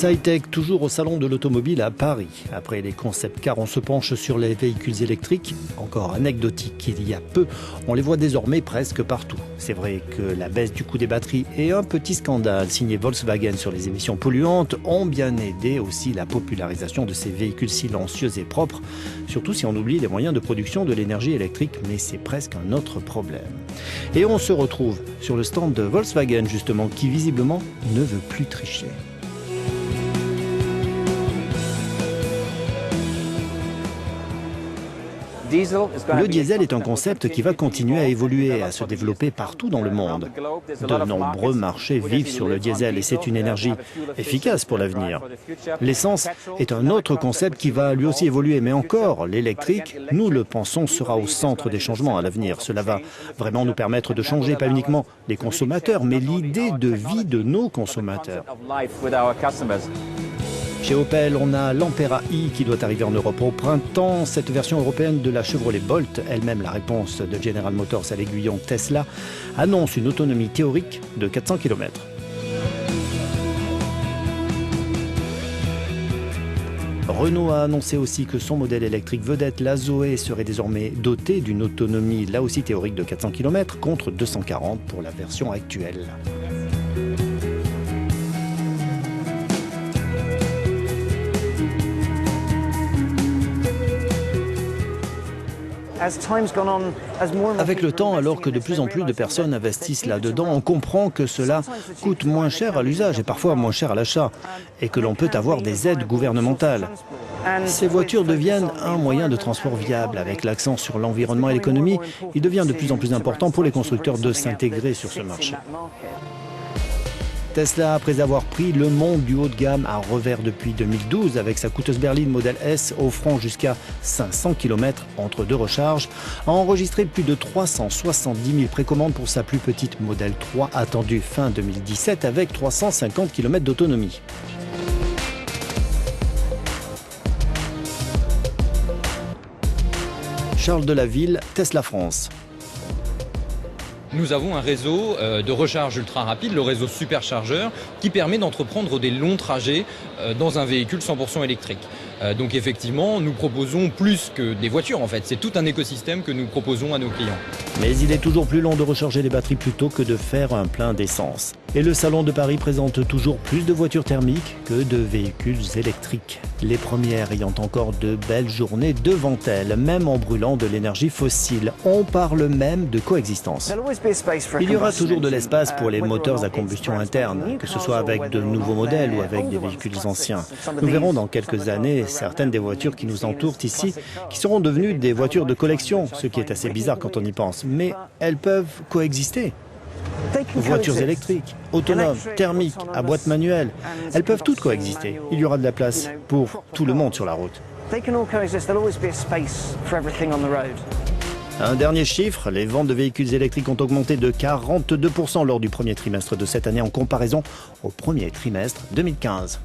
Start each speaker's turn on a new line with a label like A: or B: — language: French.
A: High-tech, toujours au salon de l'automobile à Paris. Après les concept cars, on se penche sur les véhicules électriques. Encore anecdotique, il y a peu, on les voit désormais presque partout. C'est vrai que la baisse du coût des batteries et un petit scandale signé Volkswagen sur les émissions polluantes ont bien aidé aussi la popularisation de ces véhicules silencieux et propres, surtout si on oublie les moyens de production de l'énergie électrique, mais c'est presque un autre problème. Et on se retrouve sur le stand de Volkswagen justement, qui visiblement ne veut plus tricher. Le diesel est un concept qui va continuer à évoluer, à se développer partout dans le monde. De nombreux marchés vivent sur le diesel et c'est une énergie efficace pour l'avenir. L'essence est un autre concept qui va lui aussi évoluer, mais encore, l'électrique, nous le pensons, sera au centre des changements à l'avenir. Cela va vraiment nous permettre de changer pas uniquement les consommateurs, mais l'idée de vie de nos consommateurs. Chez Opel, on a l'Ampera i qui doit arriver en Europe au printemps. Cette version européenne de la Chevrolet Bolt, elle-même la réponse de General Motors à l'aiguillon Tesla, annonce une autonomie théorique de 400 km. Renault a annoncé aussi que son modèle électrique vedette, la Zoé, serait désormais doté d'une autonomie là aussi théorique de 400 km contre 240 pour la version actuelle. Avec le temps, alors que de plus en plus de personnes investissent là-dedans, on comprend que cela coûte moins cher à l'usage et parfois moins cher à l'achat et que l'on peut avoir des aides gouvernementales. Ces voitures deviennent un moyen de transport viable. Avec l'accent sur l'environnement et l'économie, il devient de plus en plus important pour les constructeurs de s'intégrer sur ce marché. Tesla, après avoir pris le monde du haut de gamme à revers depuis 2012 avec sa coûteuse berline Model S offrant jusqu'à 500 km entre deux recharges, a enregistré plus de 370 000 précommandes pour sa plus petite Model 3 attendue fin 2017 avec 350 km d'autonomie. Charles Delaville, Tesla France.
B: Nous avons un réseau de recharge ultra rapide, le réseau superchargeur, qui permet d'entreprendre des longs trajets dans un véhicule 100% électrique. Donc effectivement, nous proposons plus que des voitures en fait. C'est tout un écosystème que nous proposons à nos clients.
A: Mais il est toujours plus long de recharger les batteries plutôt que de faire un plein d'essence. Et le Salon de Paris présente toujours plus de voitures thermiques que de véhicules électriques. Les premières ayant encore de belles journées devant elles, même en brûlant de l'énergie fossile. On parle même de coexistence. Il y aura toujours de l'espace pour les moteurs à combustion interne, que ce soit avec de nouveaux modèles ou avec des véhicules anciens. Nous verrons dans quelques années certaines des voitures qui nous entourent ici qui seront devenues des voitures de collection, ce qui est assez bizarre quand on y pense. Mais elles peuvent coexister. Voitures électriques, autonomes, thermiques, à boîte manuelle, elles peuvent toutes coexister. Il y aura de la place pour tout le monde sur la route. Un dernier chiffre, les ventes de véhicules électriques ont augmenté de 42% lors du premier trimestre de cette année en comparaison au premier trimestre 2015.